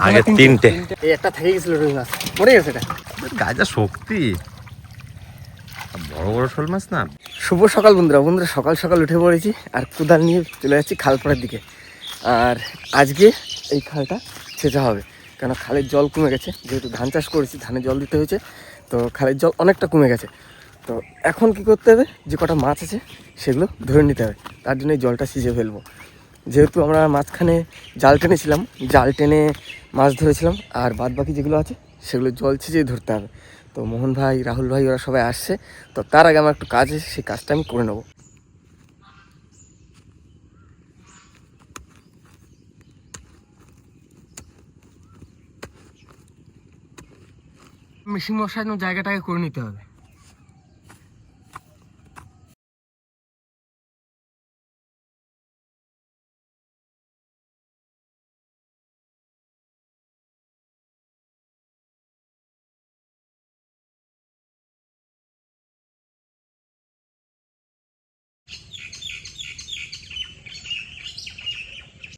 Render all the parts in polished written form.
আগে তিনটে একটা থেকে গেছিল রুই মাছ, মরে গেছে এটা। গাজা শক্তি, বড় বড় শোল মাছ না। শুভ সকাল বন্ধুরা, সকাল সকাল উঠে পড়েছি আর কোদাল নিয়ে চলে যাচ্ছি খালপাড়ের দিকে। আর আজকে এই খালটা ছেঁচা হবে, কেন খালের জল কমে গেছে, যেহেতু ধান চাষ করেছি, ধানে জল দিতে হয়েছে, তো খালের জল অনেকটা কমে গেছে। তো এখন কি করতে হবে, যে কটা মাছ আছে সেগুলো ধরে নিতে হবে, তার জন্য এই জলটা সিঁচে ফেলবো। যেহেতু আমরা মাঝখানে জাল টেনেছিলাম, জাল টেনে মাছ ধরেছিলাম, আর বাদ বাকি যেগুলো আছে সেগুলো জল ছিঁচেই ধরতে হবে। তো মোহন ভাই, রাহুল ভাই ওরা সবাই আসছে, তো তার আগে আমার একটু কাজ আছে, সেই কাজটা আমি করে নেবো। মেশিন বসানোর জায়গাটাকে করে নিতে হবে।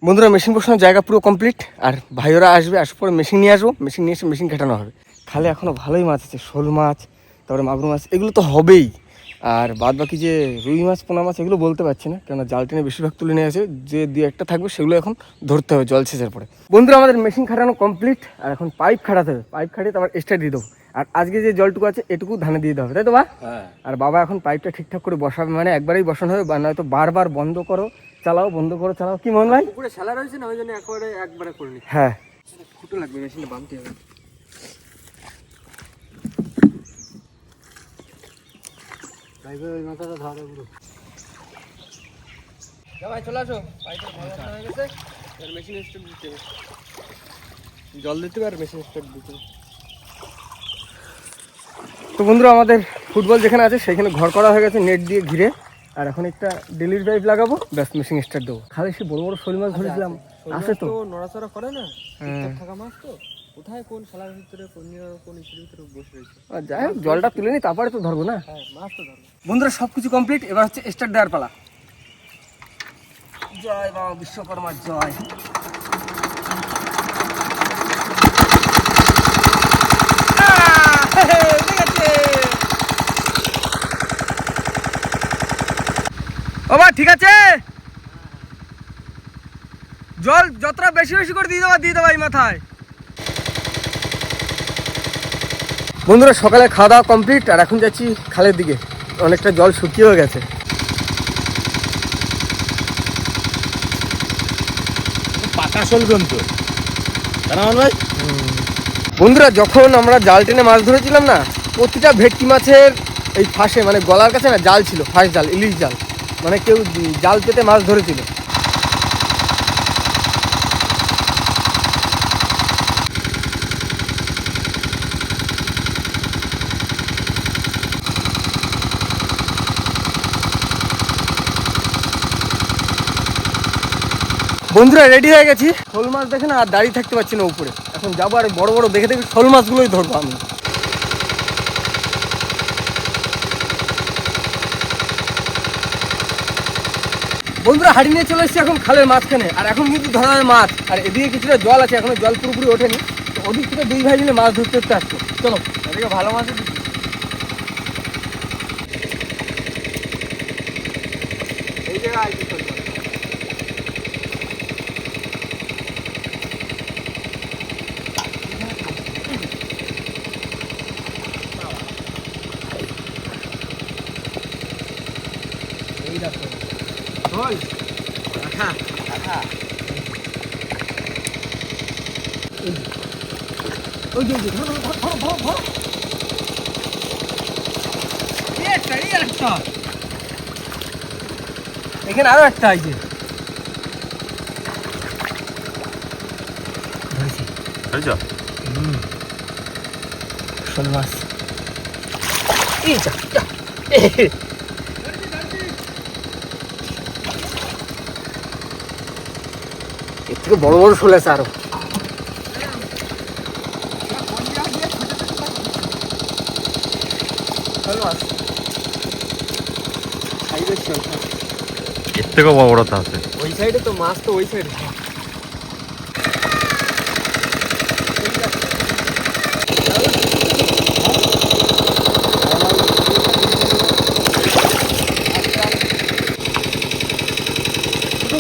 বন্ধুরা, মেশিন বসানোর জায়গা পুরো কমপ্লিট, আর ভাইয়েরা আসবে, আসার পরে মেশিন নিয়ে আসবো, মেশিন নিয়ে এসে মেশিন কাটানো হবে। খালে এখনও ভালোই মাছ আছে, শোল মাছ, তারপরে মাগুর মাছ, এগুলো তো হবেই। আর বাদ বাকি যে রুই মাছ, পোনা মাছ, এগুলো বলতে পারছি না, কেন জাল টেনে বেশিরভাগ তুলে নিয়ে আসে, যে দু একটা থাকবে সেগুলো এখন ধরতে হবে জল ছেঁচার পরে। বন্ধুরা, আমাদের মেশিন খাটানো কমপ্লিট, আর এখন পাইপ খাটাতে হবে, পাইপ খাটিয়ে তারপর স্টার্ট দিয়ে দেবো। আর আজকে যে জলটুকু আছে এটুকু ধানে দিয়ে দেওয়া হবে, তাই তো বা? আর বাবা এখন পাইপটা ঠিকঠাক করে বসাবে, মানে একবারেই বসানো হবে, বা নয়তো বারবার বন্ধ করো চালাও, বন্ধ করো চালাও, কি মন ভাই? পুরো শালা রয়েছে না, ওই জন্য একবারে করে নি। হ্যাঁ, ফুটো লাগবে, মেশিনটা বামতে হবে। ওই মাথাটা ধরে পুরো। ভাই চলে আসো, পাইপের বসানো হয়ে গেছে, এর মেশিন স্টার্ট দিতে হবে, জল দিতে হবে আর মেশিন স্টার্ট দিতে হবে। তো বন্ধুরা, আমাদের ফুটবল যেখানে আছে সেখানে ঘর করা হয়ে গেছে নেট দিয়ে ঘিরে, আর এখন একটা ডেলিভারি পাইপ লাগাবো, ব্যাস মেশিন স্টার্ট দেবো। খালে সে বড় বড় শোল মাছ ধরেছিলাম, আছে তো, নড়াচড়া করে না, থাকা মাছ তো, কোথায় কোন শালার ভিতরে কোন ইসের ভিতরে বসে রয়েছে। যাই হোক, জলটা তুলে নি, তারপরে তো ধরবো না। মাছ তো ধরবো। বন্ধুরা, সবকিছু কমপ্লিট, এবার হচ্ছে স্টার্ট দেওয়ার পালা। জয় বাবা বিশ্বকর্মা জয়। বাবা ঠিক আছে, জল যতটা বেশি বেশি করে দিয়ে দেওয়া এই মাথায়। বন্ধুরা, সকালে খাওয়া দাওয়া কমপ্লিট, আর এখন যাচ্ছি খালের দিকে, অনেকটা জল শুকিয়ে হয়ে গেছে। পাকা শোল কিন্তু বন্ধুরা, যখন আমরা জাল টেনে মাছ ধরেছিলাম না, প্রতিটা ভেটকি মাছের এই ফাঁসে, মানে গলার কাছে না জাল ছিল, ফাঁস জাল, ইলিশ জাল, মানে কেউ জাল পেতে মাছ ধরেছিল। বন্ধুরা, রেডি হয়ে গেছি, শোল মাছ দেখে না আর দাঁড়িয়ে থাকতে পারছি না উপরে, এখন যাবো আর বড় বড় দেখে দেখে শোল মাছগুলোই ধরবো আমি। বন্ধুরা, হাড়ি নিয়ে চলে এসেছি এখন খালের মাঝখানে, আর এখন কিন্তু ধরা হয় মাছ, আর এদিকে কিছুটা জল আছে, এখনো জল পুরোপুরি ওঠেনি, তো ওদিক থেকে দুই ভাই মিলে মাছ ধরতে ধরতে আসছে। চলো, এদিকে ভালো মাছ এই জায়গায় এখানে আরো একটা আছে, শোল মাছ। এর থেকে বড় বড় শোল আছে আরো। এর থেকেও বড় আছে, ওই সাইডে তো মাছ, তো ওই সাইডে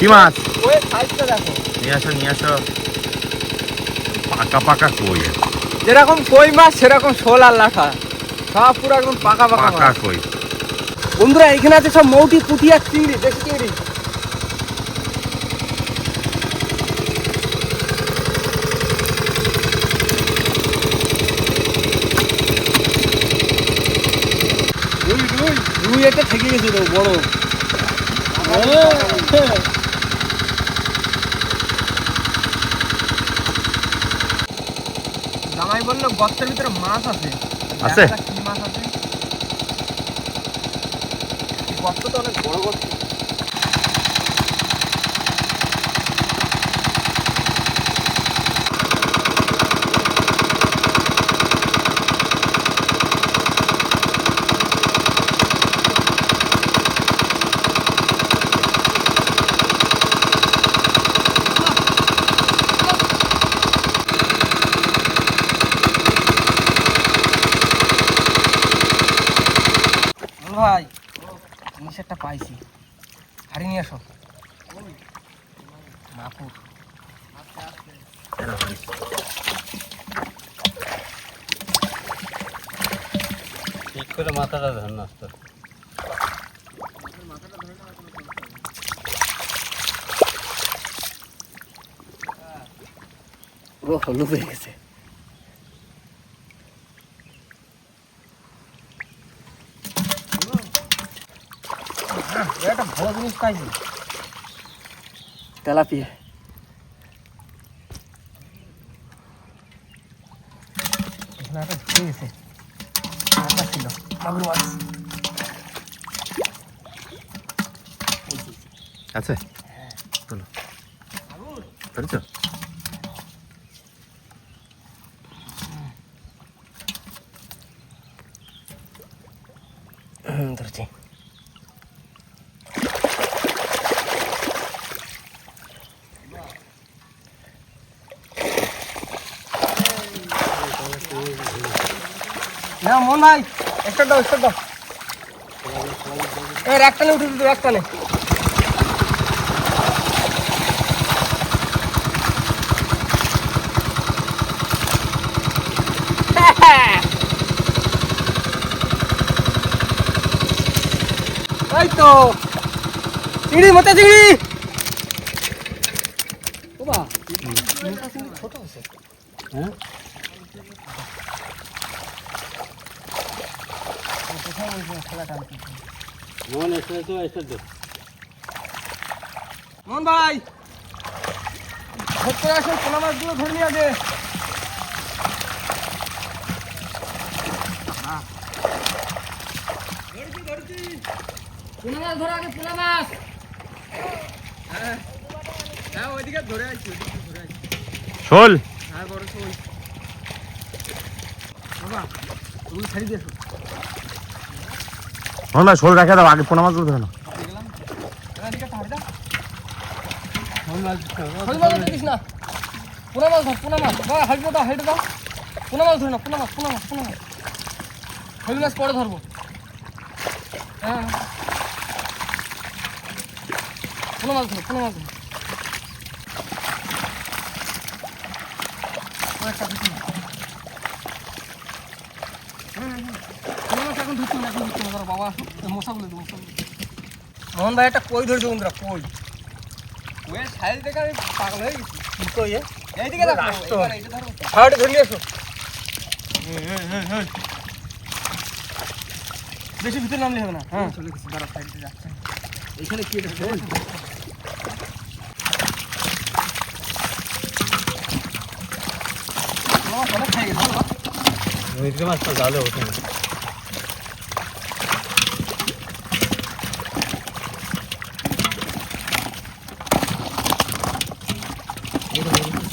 কি মাছ? ওই সাইজটা দেখো, নিয়ে আসো পাকা পাকা কই, যেরকম কই মাছ সেরকম শোল আর লাঠা সব পুরো একদম পাকা পাকা পাকা মাছ। কই। বন্ধুরা এখানে আছে সব মৌটি পুঁটি আর চিংড়ি, দেশি চিংড়ি। রুই একটা থেকে গেছে তো বড়। জামাই বললো গর্তের ভিতরে মাছ আছে। আছে? দেখা যাক কি মাছ আছে। গর্ত তো অনেক বড় গর্ত। ভাই জিনিস একটা পাইছি, হারিয়ে নিয়ে আসো। মাপুর ঠিক করে মাথাটা ধর না আস্তে। ও হলুদ হয়ে গেছে। একটা ভালো জিনিস পাইছি, তেলাপিয়া। এখানে একটা ঢুকে গেছে, একটা ছিল মাগুর মাছ। আছে চলো, ধরেছো? ধরছি। না মন ভাই, একটা দাও, একটা দাও। এর একটা নে উঠে দিতে, একটা নে। এই তো চিংড়ি, মোটা চিংড়ি। ও বা মোটা চিংড়ি ছোট আছে। হ্যাঁ কোথায় বলছি খেলাটা আমি মন এসে দে। মোহন ভাই ধরতে আসো, পোনা মাছগুলো ধরে নিয়ে আগে। পোনা মাছ ধরো আগে, পোনা মাছ। হ্যাঁ হ্যাঁ ওইদিকে ধরে আসছি, ওইদিকে ধরে আসছি। শোল হ্যাঁ বড় শোল। বাবা ওগুলো ছাড়ি দিয়েছো। না শোল রেখে দাও, আগে পোনা মাছগুলো ধরে নাও। এদিকে ছাড় দাও। শোল মাছ দেখিস না, পোনা মাছ ধর, পোনা মাছ। বাবা হাইটে দাও, হাইটে দাও। পোনা মাছ ধরে না, পোনা মাছ, পোনা মাছ, পোনা মাছ। শোল মাছ পরে ধরবো। হ্যাঁ পোনা মাছ ধরো, পোনা মাছ ধরো। মোহন ভাই একটা কই ধরেছে বন্ধুরা, কই। কইয়ের সাইজ দেখে আমি পাগল হয়ে গেছি। কি কই? এইদিকে দেখো, এইটা ধরো। হাওড়ে ধরে নিয়ে এসো। বেশি ভিতরে নামলে হবে না। হ্যাঁ চলে গেছে, দাঁড়া সাইডে যাচ্ছে। এইখানে কি এটা শোল? অনেক খাই গেছে। মিটকে মাছটা জালে ওঠে না।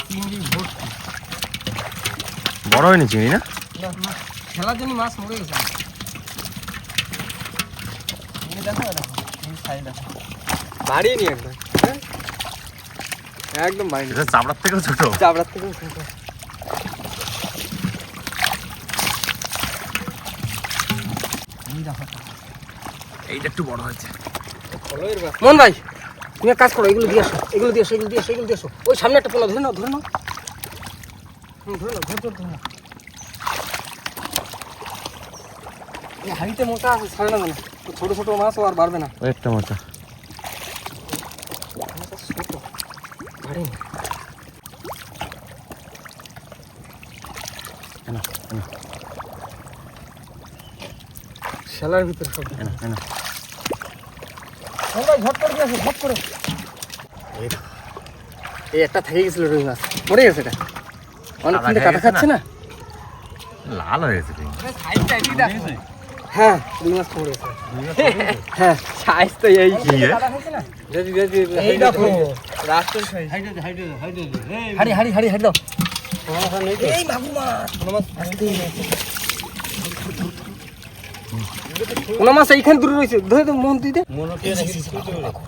চিংড়ি ভর্তি। বড় হয়নি চিংড়ি না? খেলার জন্য মাছ মরে গেছে। দেখো দেখো সাইজ দেখো, বাড়িয়ে নি একদম। একদম বাড়ি, এটা চাপড়ার থেকেও ছোট। চাপড়ার থেকেও ছোট। এইটা একটু বড় হয়েছে। মোহন ভাই তুমি এক কাজ করো, এগুলো দিয়ে আসো, এগুলো দিয়ে আসো, এগুলো দিয়ে আসো, এগুলো দিয়ে আসো। ওই সামনে একটা পোনা ধরে নাও, ধরে নাও। ধরে নাও, ধরে নাও। এই হাড়িতে মোটা আছে, ছাড়ে না মানে। ছোট ছোট মাছ ও আর বাড়বে না। ওই একটা মোটা। ছোট বাড়ে না। শালার ভিতরে সব ঝট করে দিয়ে আসো, ঝট করে। এই একটা থেকে গেছিল রুই মাছ, মরে গেছে এটা। অনেকক্ষণ থেকে কাটা খাচ্ছে না। লাল হয়ে গেছে ডিম। হ্যাঁ, রুই মাছ মরে গেছে। হ্যাঁ, সাইজ তো এই। এই দেখো রাস্তার সাইজ। হাড়ি দাও। এই মাগুর মাছ, কোন মাছ এইখানে দূরে রয়েছে, ধরে তো মন দিতে।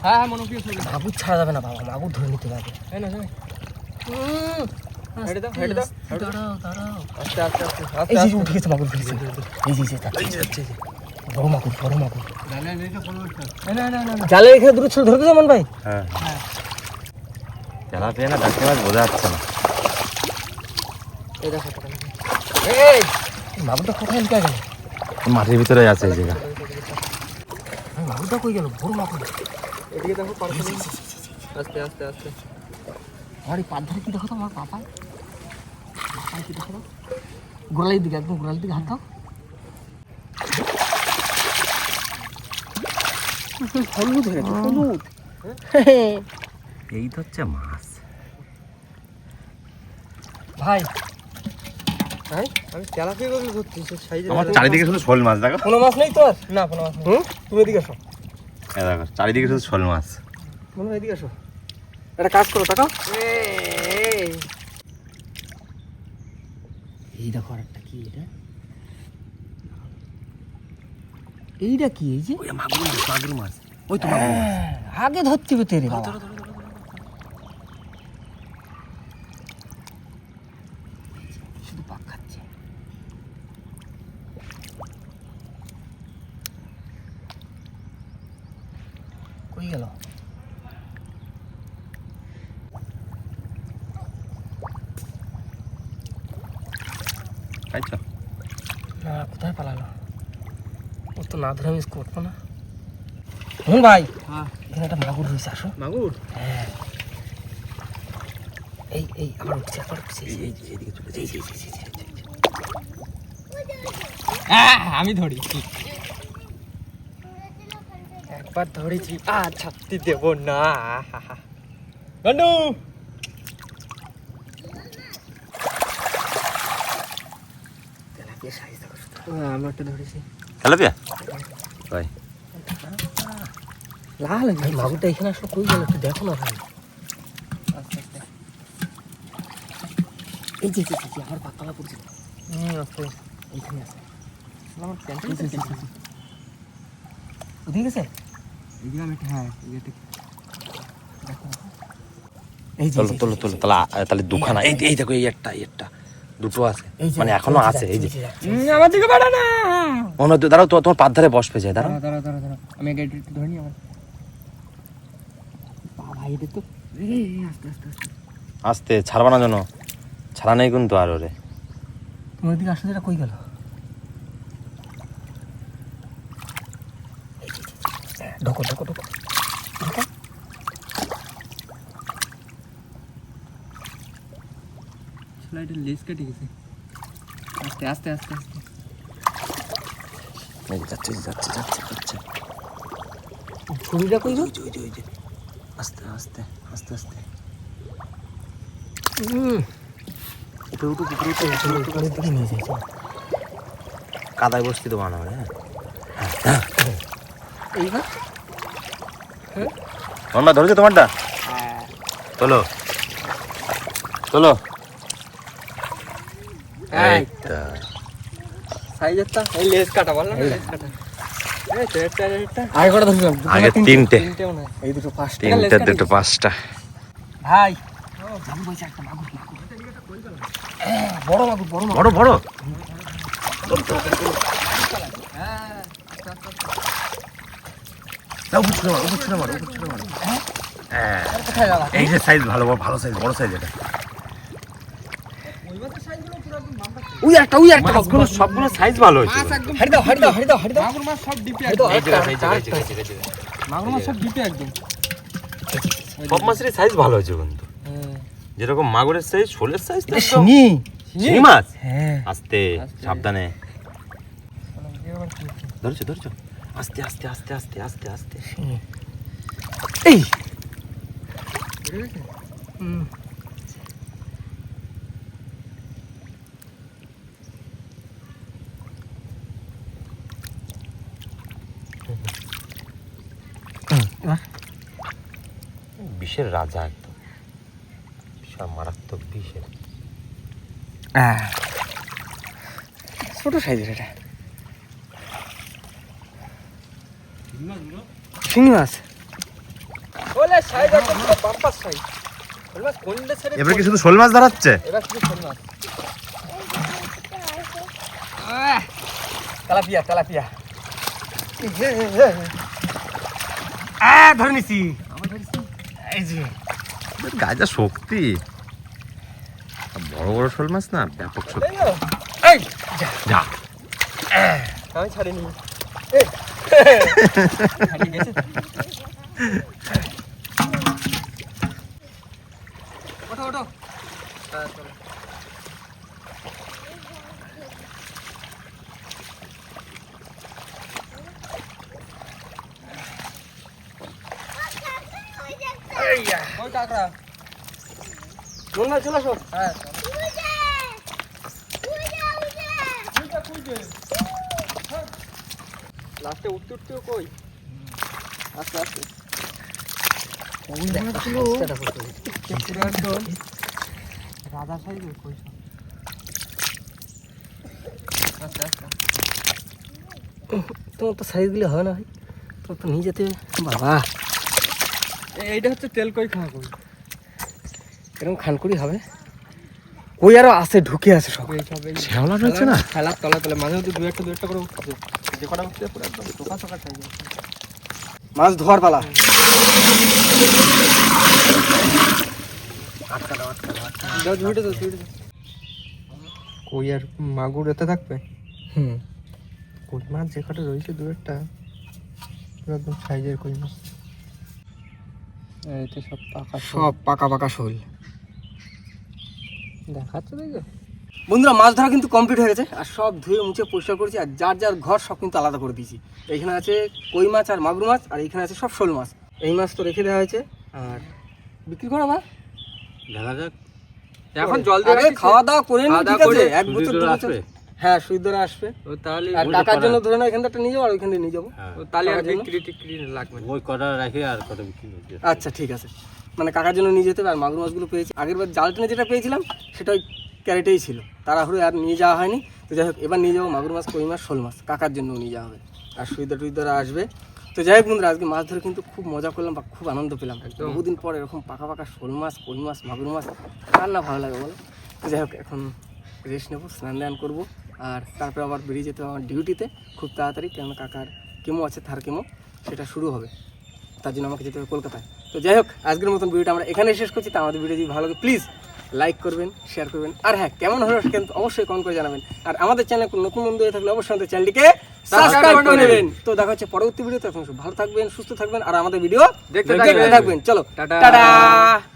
হ্যাঁ, মাগুর ছাড়া যাবে না বাবা, মাগুর ধরে নিতে হবে। এই যে উঠে গেছে মাগুর, এই যে বড় মাগুর। জালে এখানে দূরে ছিল, ধরতে যাবেন ভাই। হ্যাঁ তেলাপিয়া না দাঁড়িয়ে মাছ বোঝা যাচ্ছে না। এই দেখো, এই মাগুরটা কোথায় লুকায় গেল? মাটির ভিতরে আছে এই জায়গা। মাগুরটা কই গেল? বড় মাগুর। এদিকে দেখো, আস্তে আস্তে। আরে পাত ধরে কি দেখো তো আমার পাপা, কি দেখো তো, গোড়ালির দিকে, একদম গোড়ালির দিকে হাত দাও। হলুদ হয়ে গেছে, হলুদ। এই তো হচ্ছে মাছ। ভাই আমি তেলাপিয়া গুলো ধরছি, সাইজে আমার চারিদিকে শুধু শোল মাছ দেখো। কোনো মাছ নেই তোর? না, কোনো মাছ নেই। তুমি এদিকে আসো, দেখো চারিদিকে শুধু শোল মাছ। মনে হয় এদিকে আসো। একটা কাজ করো, তাকাও। এই দেখো আরেকটা, কি এটা? এইটা কি? এই যে মাগুর মাছ। ওই তো আগে ধরতে হবে তেরে বাবা। শুধু পাক খাচ্ছে। কই গেল? খাইছো? না, কোথায় পালালো? ও তো না ধরে মিস করতো না। হুম ভাই, এখানে একটা মাগুর রয়েছে, আসো। মাগুর? হ্যাঁ। এই আবার উঠছে। আমি ধরেছি, একবার ধরেছি, আর ছাড়তে দেব না। গন্ডু তেলাপিয়া সাইজ দেখো শুধু। আমি একটা ধরেছি তেলাপিয়া ভাই। লাল ভাই, মাগুরটা এখানে আসলে কই গেল একটু দেখো না ভাই। এই যে আমার পাতলা পড়ছে। এইখানে আছে। আমার প্যান্টে ওদিকে গেছে। এইদিকে আমি একটা, হ্যাঁ দেখো। এই যে তোলো তাহলে দুখানা। এই দেখো, এই একটা দুটো আছে, মানে এখনো আছে। এই যে আমার দিকে বাড়া না। মনে হয় দাঁড়াও, তোমার পাত ধারে বসবে যায়। দাঁড়াও দাঁড়া, আমি আগে একটু ধরে নিই। আমার ভাই এটা তো আস্তে ছাড়বা না যেন, ছাড়া নেই কিন্তু আর ওরে। তোমার দিকে আসলে এটা কই গেল? ঢোকো। স্লাইডের লেজ কেটে গেছে। আস্তে যাচ্ছে। ছুরিটা কই গেল? ওই যে আস্তে উপরের দিকে নিয়ে যাইছে। কাদায় বসতি তো বানা। এইবার মনমা ধরেছে তোমারটা? তোলো এই এইটা সাইজটা, এই লেজ কাটা বল না, লেজ কাটা। এই তো একটা আগে কটা ধরছিলাম, আগে তিনটে মনে হয়। এই দুটো পাঁচটা। দুটো পাঁচটা। ভাই মাগুর বইছে একটা, মাগুর বড় মাগুর। বড় উপর ছিল মারো। কোথায় যাবা? এই যে সাইজ ভালো ভালো সাইজ বড় সাইজ এটা ওই একটা সবগুলো সাইজ ভালো হয়েছে হাড়ি দাও হাড়ি দাও হাড়ি দাও হাড়ি দাও মাগুর মাছ সব ডিপে হাড়ি দাও, এই যে একটা, এই যে, এই যে, একটা। এই যে, এই যে। মাগুর মাছ সব ডিপে একদম সব মাছেরই সাইজ ভালো হয়েছে কিন্তু যেরকম মাগুরের সাইজ শোলের সাইজ তো এটা একদম- শিঙি শিঙি মাছ হ্যাঁ আস্তে আস্তে। সাবধানে ধরছো আস্তে আস্তে আস্তে আস্তে আস্তে আস্তে এই হুম। বিষের রাজা একদম বিশাল মারাত্মক বিষের ছোট সাইজের এটা শিঙি মাছ ওলে সাইজ একদম পুরো বাম্পার সাইজ শোল মাছ কোনটা ছেড়ে এবার কি শুধু শোল মাছ ধরাচ্ছে এবার শুধু শোল মাছ তেলাপিয়া তেলাপিয়া ধরে নিছি এই যে গাজা শক্তি বড় বড় শোল মাছ না ব্যাপক শক্তি এই যা যা আমি ছাড়িনি ওঠো ওঠো হ্যাঁ চলো ওই কাকড়া চলে আসো হ্যাঁ লাস্টে উঠতে উঠতেও কই আস্তে আস্তে রাধা সাইজ কই আচ্ছা আচ্ছা তোমার তো সাইজগুলো হয় না ভাই তোমার তো নিয়ে যেতে বাবা এইটা হচ্ছে তেল কই খাওয়া কই এরকম খানকুড়ি হবে কই আরো আছে ঢুকে আছে সব এই সব এই শ্যাওলা রয়েছে না খেলার তলা তলে মাঝে মধ্যে দু একটা করে উঠছে যে কটা উঠছে পুরো একদম টোকা টোকা খাই যায় মাছ ধোয়ার পালা দাও জুড়ে দাও কই আর মাগুর এতে থাকবে হুম কই মাছ যে কটা রয়েছে দু একটা পুরো একদম সাইজের কই মাছ এইতে সব পাকা সব পাকা পাকা শোল দেখাচ্ছে দেখো বন্ধুরা মাছ ধরা কিন্তু কমপ্লিট হয়ে গেছে আর সব ধুয়ে মুছে পরিষ্কার করেছি আর যার যার ঘর সব কিন্তু আলাদা করে দিয়েছি এইখানে আছে কই মাছ আর মাগুর মাছ আর এইখানে আছে সব শোল মাছ এই মাছ তো রেখে দেওয়া হয়েছে আর বিক্রি করা বা দেখা যাক এখন জল দিয়ে আগে রাখিস খাওয়া দাওয়া করে নি খাওয়া ঠিক দাওয়া আছে করে এক বছর দু সুজিতরা বছর আসবে? হ্যাঁ সুইদরা আসবে ও তাহলে আর ওই টাকার করা। জন্য ধরে না এখান থেকে নিয়ে যাবো আর ওইখান থেকে নিয়ে যাবো হ্যাঁ ও তাহলে আর টাকার জন্য? বিক্রি টিক্রি লাগবে না ওই কটা রাখি আর কটা বিক্রি করতে আচ্ছা ঠিক আছে মানে কাকার জন্য নিয়ে যেতে হবে আর মাগুর মাছগুলো পেয়েছি আগের বার জাল টেনে যেটা পেয়েছিলাম সেটা ওই ক্যারেটেই ছিল তাড়াহুড়ো আর নিয়ে যাওয়া হয়নি তো যাই হোক এবার নিয়ে যাবো মাগুর মাছ কই মাছ শোল মাছ কাকার জন্য নিয়ে যাওয়া হবে আর সুইদা টুইদারা আসবে তো যাই হোক বন্ধুরা আজকে মাছ ধরে কিন্তু খুব মজা করলাম বা খুব আনন্দ পেলাম একদম। বহুদিন পর এরকম পাকা পাকা শোল মাছ কই মাছ মাগুর মাছ কার না ভালো লাগে বলো তো যাই হোক এখন রেস্ট নেবো স্নান দান করবো আর তারপরে আবার বেরিয়ে যেতে হবে আমার ডিউটিতে খুব তাড়াতাড়ি কেননা কাকার কেমো আছে থার কেমো সেটা শুরু হবে তার জন্য আমাকে যেতে হবে কলকাতায় তো যাই হোক আজকের মতন ভিডিওটা আমরা এখানে শেষ করছি তা আমাদের ভিডিও যদি ভালো লাগে প্লিজ লাইক করবেন শেয়ার করবেন আর হ্যাঁ কেমন হলো কিন্তু অবশ্যই কমেন্ট করে জানাবেন আর আমাদের চ্যানেল নতুন বন্ধু হয়ে থাকলে অবশ্যই আমাদের চ্যানেলটিকে সাবস্ক্রাইব করে নেবেন তো দেখা হচ্ছে পরবর্তী ভিডিওতে এখন ভালো থাকবেন সুস্থ থাকবেন আর আমাদের ভিডিও দেখতে থাকবেন চলো টাটা। টাটা